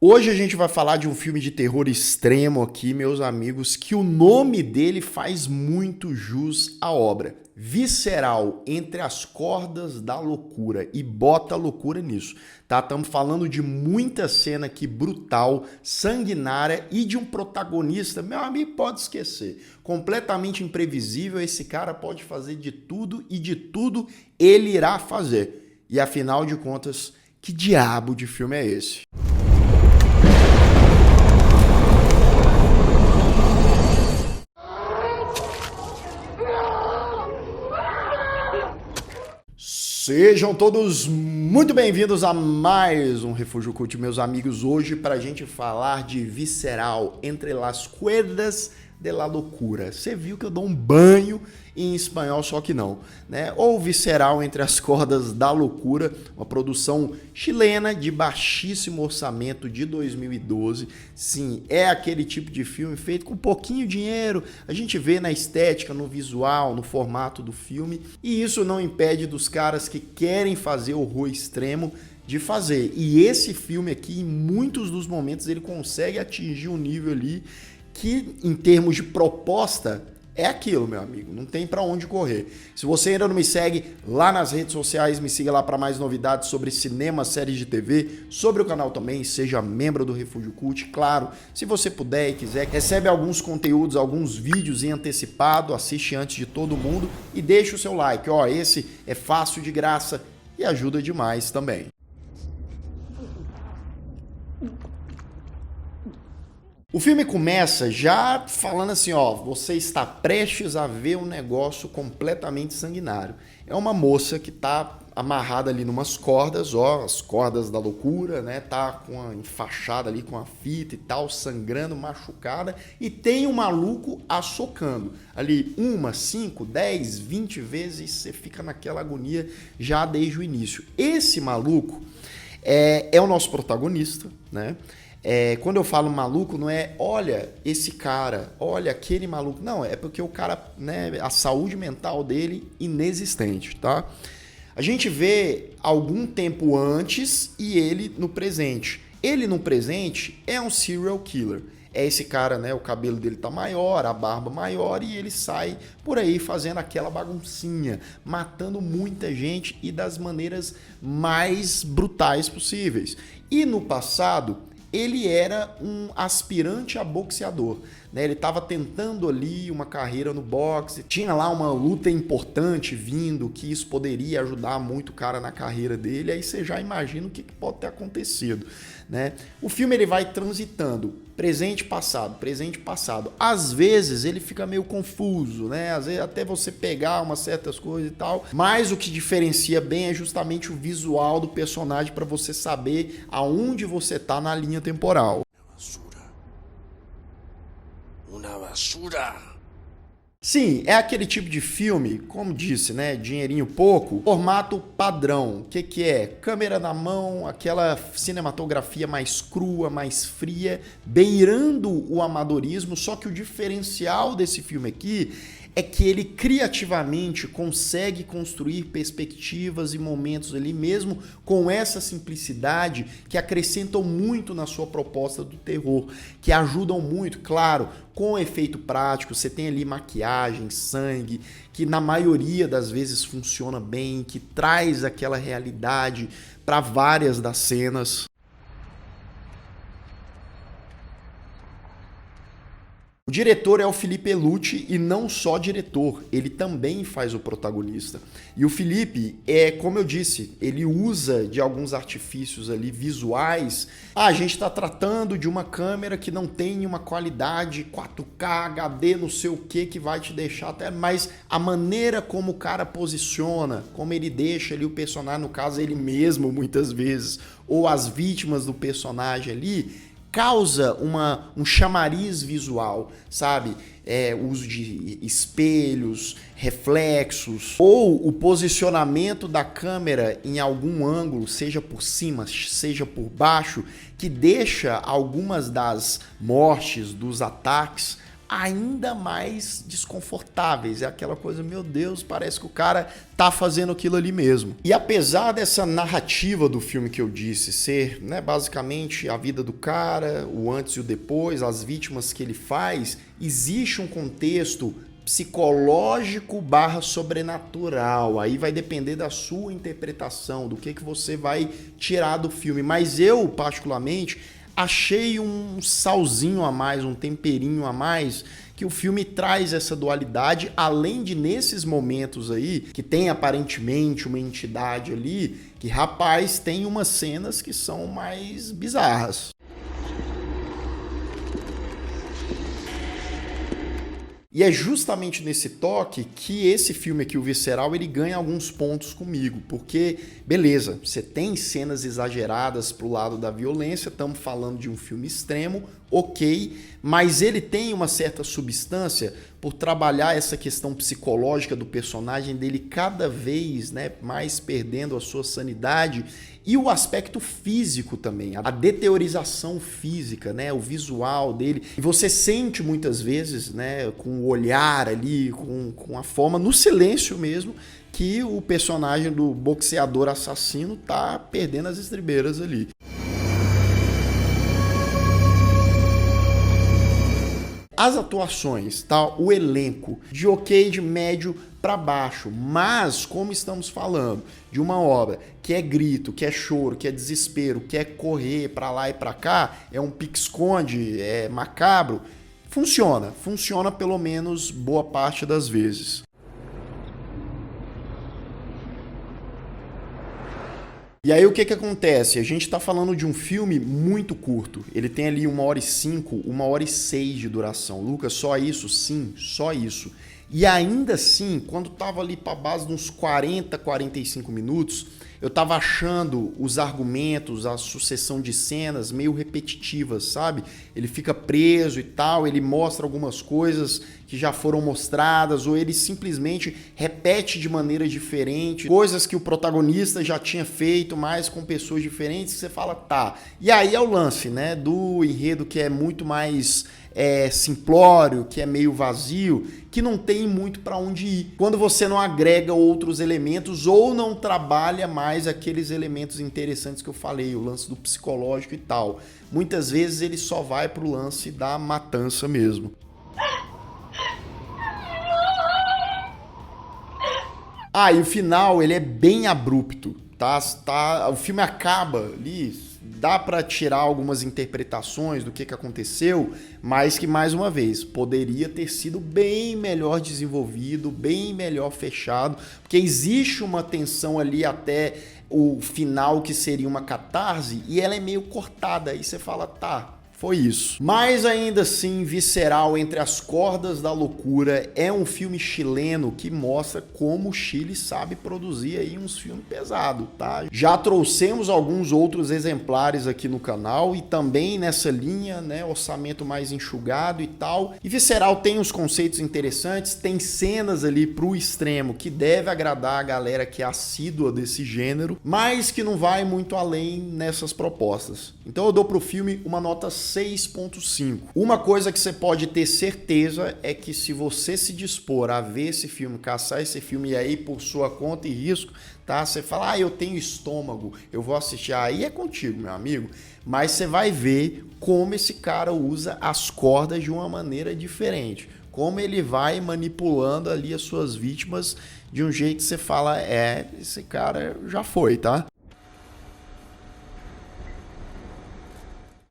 Hoje a gente vai falar de um filme de terror extremo aqui, meus amigos, que o nome dele faz muito jus à obra. Visceral, Entre as Cordas da Loucura. E bota loucura nisso, tá? Estamos falando de muita cena aqui brutal, sanguinária e de um protagonista, meu amigo, pode esquecer. Completamente imprevisível, esse cara pode fazer de tudo e de tudo ele irá fazer. E afinal de contas, que diabo de filme é esse? Sejam todos muito bem-vindos a mais um Refúgio Cult, meus amigos. Hoje para a gente falar de Visceral, Entre las Cuerdas de la Loucura. Você viu que eu dou um banho em espanhol, só que não, né? Ou Visceral, Entre as Cordas da Loucura, uma produção chilena de baixíssimo orçamento de 2012. Sim, é aquele tipo de filme feito com pouquinho dinheiro. A gente vê na estética, no visual, no formato do filme. E isso não impede dos caras que querem fazer horror extremo de fazer. E esse filme aqui, em muitos dos momentos, ele consegue atingir um nível ali que, em termos de proposta, é aquilo, meu amigo, não tem pra onde correr. Se você ainda não me segue lá nas redes sociais, me siga lá para mais novidades sobre cinema, séries de TV, sobre o canal também, seja membro do Refúgio Cult. Claro, se você puder e quiser, recebe alguns conteúdos, alguns vídeos em antecipado, assiste antes de todo mundo e deixa o seu like. Ó, esse é fácil, de graça e ajuda demais também. O filme começa já falando assim, ó, você está prestes a ver um negócio completamente sanguinário. É uma moça que tá amarrada ali numas cordas, ó, as cordas da loucura, né? Tá com a enfaixada ali com a fita e tal, sangrando, machucada, e tem um maluco a socando. Ali 1, 5, 10, 20 vezes, você fica naquela agonia já desde o início. Esse maluco é o nosso protagonista, né? Quando eu falo maluco, não é olha esse cara, olha aquele maluco. Não, é porque o cara, né, a saúde mental dele inexistente, tá? A gente vê algum tempo antes e ele no presente. Ele no presente é um serial killer. É esse cara, né? O cabelo dele tá maior, a barba maior e ele sai por aí fazendo aquela baguncinha, matando muita gente e das maneiras mais brutais possíveis. E no passado, ele era um aspirante a boxeador, né? Ele estava tentando ali uma carreira no boxe, tinha lá uma luta importante vindo, que isso poderia ajudar muito o cara na carreira dele, aí você já imagina o que pode ter acontecido, né? O filme ele vai transitando presente, passado. Às vezes ele fica meio confuso, né? Às vezes até você pegar umas certas coisas e tal, mas o que diferencia bem é justamente o visual do personagem para você saber aonde você tá na linha temporal. Basura. Uma basura. Sim, é aquele tipo de filme, como disse, né? Dinheirinho pouco, formato padrão. O que é? Câmera na mão, aquela cinematografia mais crua, mais fria, beirando o amadorismo, só que o diferencial desse filme aqui é que ele criativamente consegue construir perspectivas e momentos ali mesmo com essa simplicidade que acrescentam muito na sua proposta do terror, que ajudam muito, claro, com efeito prático. Você tem ali maquiagem, sangue, que na maioria das vezes funciona bem, que traz aquela realidade para várias das cenas. O diretor é o Felipe Lucci e não só diretor, ele também faz o protagonista. E o Felipe, como eu disse, ele usa de alguns artifícios ali visuais. A gente está tratando de uma câmera que não tem uma qualidade 4K, HD, não sei o que vai te deixar até... Mas a maneira como o cara posiciona, como ele deixa ali o personagem, no caso ele mesmo muitas vezes, ou as vítimas do personagem ali, causa um chamariz visual, sabe? O uso de espelhos, reflexos, ou o posicionamento da câmera em algum ângulo, seja por cima, seja por baixo, que deixa algumas das mortes, dos ataques, ainda mais desconfortáveis. É aquela coisa, meu Deus, parece que o cara tá fazendo aquilo ali mesmo. E apesar dessa narrativa do filme que eu disse ser, né, basicamente a vida do cara, o antes e o depois, as vítimas que ele faz, existe um contexto psicológico / sobrenatural. Aí vai depender da sua interpretação, do que você vai tirar do filme. Mas eu, particularmente, achei um salzinho a mais, um temperinho a mais, que o filme traz essa dualidade, além de nesses momentos aí, que tem aparentemente uma entidade ali, que, rapaz, tem umas cenas que são mais bizarras. E é justamente nesse toque que esse filme aqui, o Visceral, ele ganha alguns pontos comigo, porque, beleza, você tem cenas exageradas pro lado da violência, estamos falando de um filme extremo, ok, mas ele tem uma certa substância por trabalhar essa questão psicológica do personagem dele cada vez, né, mais perdendo a sua sanidade, e o aspecto físico também, a deteriorização física, né, o visual dele. E você sente muitas vezes, né, com o olhar ali, com a forma, no silêncio mesmo, que o personagem do boxeador assassino tá perdendo as estribeiras ali. As atuações, tá? O elenco, de ok, de médio para baixo, mas como estamos falando de uma obra que é grito, que é choro, que é desespero, que é correr para lá e para cá, é um pique-esconde, é macabro, funciona pelo menos boa parte das vezes. E aí o que acontece? A gente está falando de um filme muito curto. Ele tem ali 1h05, 1h06 de duração. Lucas, só isso? Sim, só isso. E ainda assim, quando estava ali para a base de uns 40, 45 minutos, eu estava achando os argumentos, a sucessão de cenas meio repetitivas, sabe? Ele fica preso e tal, ele mostra algumas coisas que já foram mostradas, ou ele simplesmente repete de maneira diferente, coisas que o protagonista já tinha feito, mas com pessoas diferentes, que você fala, tá. E aí é o lance, né, do enredo que é muito mais simplório, que é meio vazio, que não tem muito para onde ir. Quando você não agrega outros elementos ou não trabalha mais aqueles elementos interessantes que eu falei, o lance do psicológico e tal. Muitas vezes ele só vai pro lance da matança mesmo. E o final, ele é bem abrupto, tá? O filme acaba ali, dá para tirar algumas interpretações do que aconteceu, mas que, mais uma vez, poderia ter sido bem melhor desenvolvido, bem melhor fechado, porque existe uma tensão ali até o final que seria uma catarse, e ela é meio cortada, aí você fala, tá, foi isso. Mas ainda assim, Visceral, Entre as Cordas da Loucura, é um filme chileno que mostra como o Chile sabe produzir aí uns filmes pesados, tá? Já trouxemos alguns outros exemplares aqui no canal e também nessa linha, né, orçamento mais enxugado e tal. E Visceral tem uns conceitos interessantes, tem cenas ali pro extremo que deve agradar a galera que é assídua desse gênero, mas que não vai muito além nessas propostas. Então eu dou pro filme uma nota 6.5. Uma coisa que você pode ter certeza é que se você se dispor a ver esse filme, caçar esse filme e aí por sua conta e risco, tá? Você fala, eu tenho estômago, eu vou assistir, aí é contigo, meu amigo. Mas você vai ver como esse cara usa as cordas de uma maneira diferente. Como ele vai manipulando ali as suas vítimas de um jeito que você fala, esse cara já foi, tá?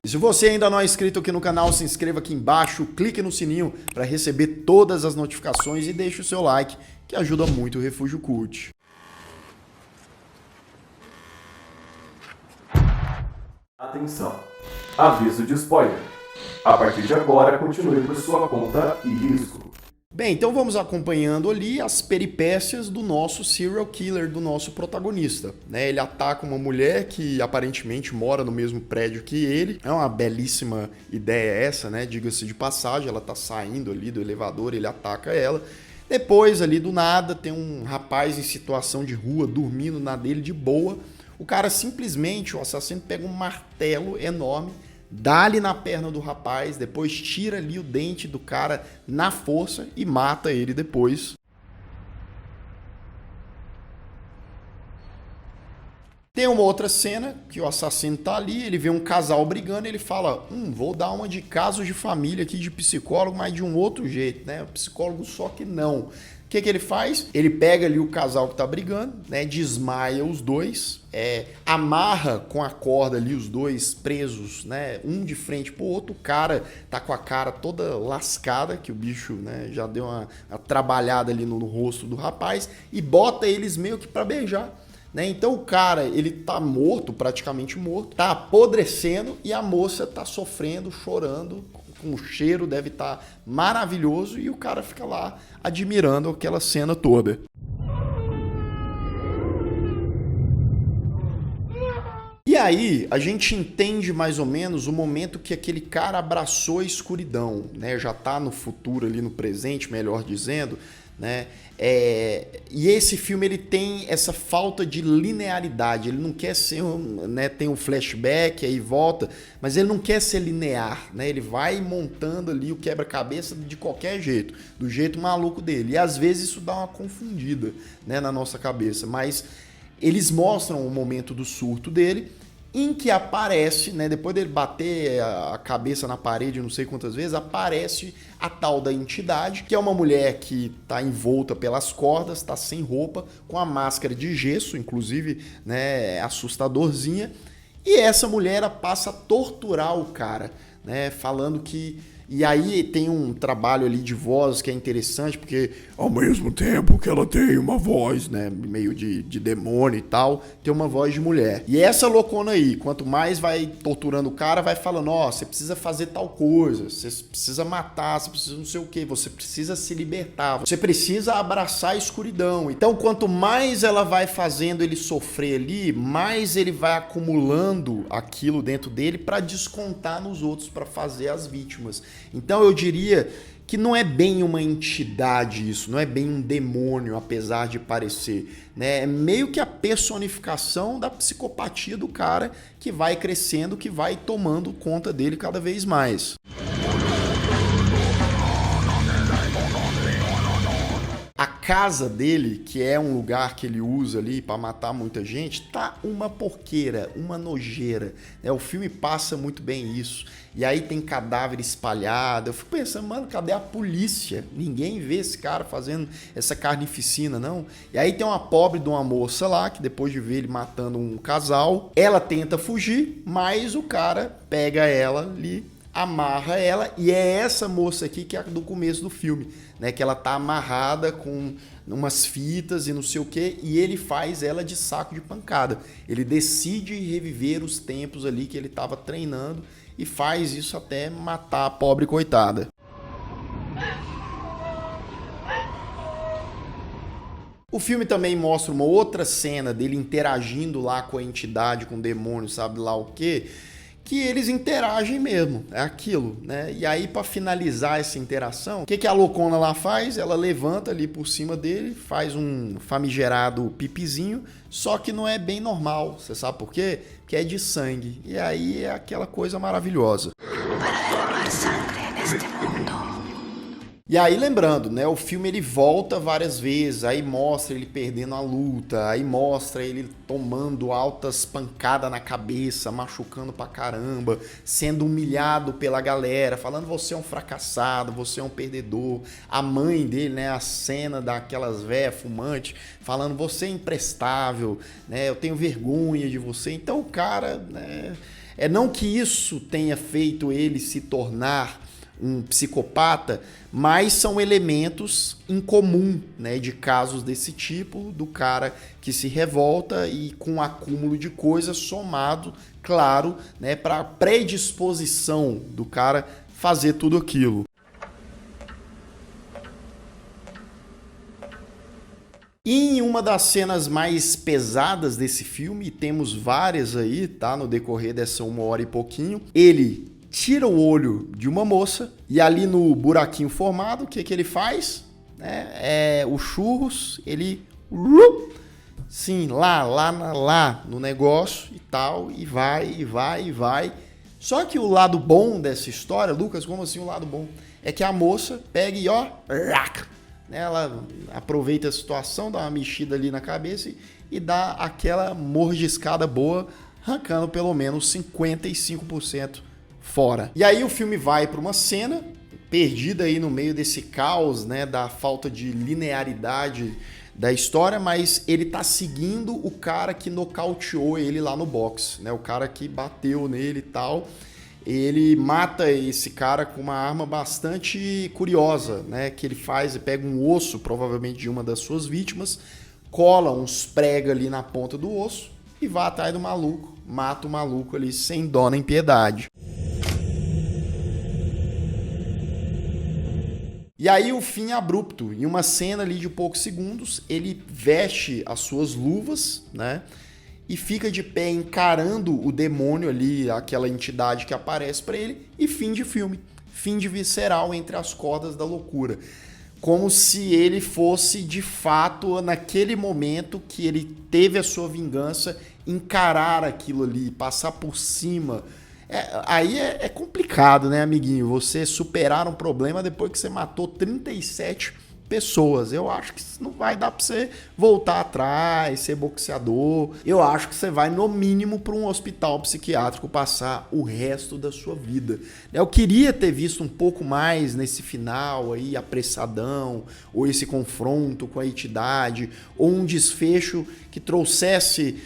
E se você ainda não é inscrito aqui no canal, se inscreva aqui embaixo, clique no sininho para receber todas as notificações e deixe o seu like, que ajuda muito o Refúgio Cult. Atenção! Aviso de spoiler. A partir de agora, continue por sua conta e risco. Bem, então vamos acompanhando ali as peripécias do nosso serial killer, do nosso protagonista, né? Ele ataca uma mulher que aparentemente mora no mesmo prédio que ele. É uma belíssima ideia essa, né? Diga-se de passagem, ela tá saindo ali do elevador, ele ataca ela. Depois, ali do nada, tem um rapaz em situação de rua, dormindo na dele de boa. O cara simplesmente, o assassino, pega um martelo enorme, dá-lhe na perna do rapaz, depois tira ali o dente do cara na força e mata ele depois. Tem uma outra cena que o assassino tá ali, ele vê um casal brigando e ele fala, vou dar uma de casos de família aqui de psicólogo, mas de um outro jeito, né? O psicólogo só que não. O que ele faz? Ele pega ali o casal que tá brigando, né? Desmaia os dois, amarra com a corda ali os dois presos, né? Um de frente pro outro, o cara tá com a cara toda lascada, que o bicho, né, já deu uma trabalhada ali no rosto do rapaz, e bota eles meio que pra beijar. Né? Então o cara, ele tá morto, praticamente morto, tá apodrecendo e a moça tá sofrendo, chorando, com o cheiro deve estar maravilhoso e o cara fica lá admirando aquela cena toda. E aí a gente entende mais ou menos o momento que aquele cara abraçou a escuridão, né? Já tá no futuro ali, no presente, melhor dizendo, né? E esse filme ele tem essa falta de linearidade, ele não quer ser, né, tem um flashback aí volta, mas ele não quer ser linear, né? Ele vai montando ali o quebra-cabeça de qualquer jeito, do jeito maluco dele, e às vezes isso dá uma confundida, né, na nossa cabeça, mas eles mostram o momento do surto dele, em que aparece, né, depois dele bater a cabeça na parede não sei quantas vezes, aparece a tal da entidade, que é uma mulher que está envolta pelas cordas, está sem roupa, com a máscara de gesso, inclusive, né, assustadorzinha, e essa mulher ela passa a torturar o cara, né, falando que... E aí tem um trabalho ali de voz que é interessante, porque ao mesmo tempo que ela tem uma voz, né, meio de demônio e tal, tem uma voz de mulher. E essa loucona aí, quanto mais vai torturando o cara, vai falando, ó, você precisa fazer tal coisa, você precisa matar, você precisa não sei o quê, você precisa se libertar, você precisa abraçar a escuridão. Então, quanto mais ela vai fazendo ele sofrer ali, mais ele vai acumulando aquilo dentro dele para descontar nos outros, para fazer as vítimas. Então eu diria que não é bem uma entidade isso, não é bem um demônio, apesar de parecer, né? É meio que a personificação da psicopatia do cara que vai crescendo, que vai tomando conta dele cada vez mais. A casa dele, que é um lugar que ele usa ali para matar muita gente, tá uma porqueira, uma nojeira. O filme passa muito bem isso. E aí tem cadáver espalhado. Eu fico pensando, mano, cadê a polícia? Ninguém vê esse cara fazendo essa carnificina, não. E aí tem uma pobre de uma moça lá, que depois de ver ele matando um casal, ela tenta fugir, mas o cara pega ela ali, amarra ela, e é essa moça aqui que é do começo do filme, né, que ela tá amarrada com umas fitas e não sei o que, e ele faz ela de saco de pancada. Ele decide reviver os tempos ali que ele tava treinando e faz isso até matar a pobre coitada. O filme também mostra uma outra cena dele interagindo lá com a entidade, com o demônio, sabe lá o quê? Que eles interagem mesmo, é aquilo, né? E aí, para finalizar essa interação, o que a loucona lá faz? Ela levanta ali por cima dele, faz um famigerado pipizinho, só que não é bem normal, você sabe por quê? Que é de sangue, e aí é aquela coisa maravilhosa. E aí, lembrando, né, o filme ele volta várias vezes, aí mostra ele perdendo a luta, aí mostra ele tomando altas pancadas na cabeça, machucando pra caramba, sendo humilhado pela galera, falando você é um fracassado, você é um perdedor. A mãe dele, né, a cena daquelas véias fumantes, falando você é imprestável, né, eu tenho vergonha de você. Então o cara, né, não que isso tenha feito ele se tornar um psicopata, mas são elementos em comum, né, de casos desse tipo, do cara que se revolta e com um acúmulo de coisas somado, claro, né, para a predisposição do cara fazer tudo aquilo. E em uma das cenas mais pesadas desse filme, temos várias aí, tá, no decorrer dessa 1 hora e pouquinho, ele tira o olho de uma moça e ali no buraquinho formado, o que ele faz? O churros, ele sim, lá no negócio e tal, e vai, Só que o lado bom dessa história, Lucas, como assim o lado bom? É que a moça pega e ó, ela aproveita a situação, dá uma mexida ali na cabeça e dá aquela mordiscada boa, arrancando pelo menos 55% fora. E aí o filme vai para uma cena perdida aí no meio desse caos, né, da falta de linearidade da história, mas ele tá seguindo o cara que nocauteou ele lá no boxe, né, o cara que bateu nele e tal. Ele mata esse cara com uma arma bastante curiosa, né, que ele faz e pega um osso, provavelmente de uma das suas vítimas, cola uns prega ali na ponta do osso e vai atrás do maluco, mata o maluco ali sem dó nem piedade. E aí o fim abrupto, em uma cena ali de poucos segundos, ele veste as suas luvas, né, e fica de pé encarando o demônio ali, aquela entidade que aparece para ele, e fim de filme, fim de visceral entre as cordas da loucura. Como se ele fosse, de fato, naquele momento que ele teve a sua vingança, encarar aquilo ali, passar por cima. Aí é complicado, né, amiguinho? Você superar um problema depois que você matou 37 pessoas. Eu acho que não vai dar pra você voltar atrás, ser boxeador. Eu acho que você vai, no mínimo, para um hospital psiquiátrico passar o resto da sua vida. Eu queria ter visto um pouco mais nesse final aí, apressadão, ou esse confronto com a entidade, ou um desfecho que trouxesse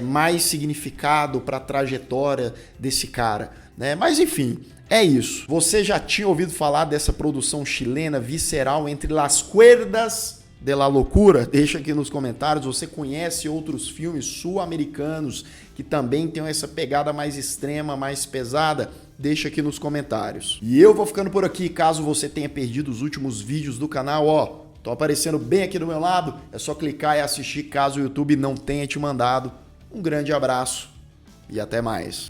mais significado para a trajetória desse cara, né? Mas enfim, é isso. Você já tinha ouvido falar dessa produção chilena visceral Entre las Cuerdas de la Locura? Deixa aqui nos comentários. Você conhece outros filmes sul-americanos que também tem essa pegada mais extrema, mais pesada? Deixa aqui nos comentários. E eu vou ficando por aqui. Caso você tenha perdido os últimos vídeos do canal, ó, estão aparecendo bem aqui do meu lado. É só clicar e assistir caso o YouTube não tenha te mandado. Um grande abraço e até mais.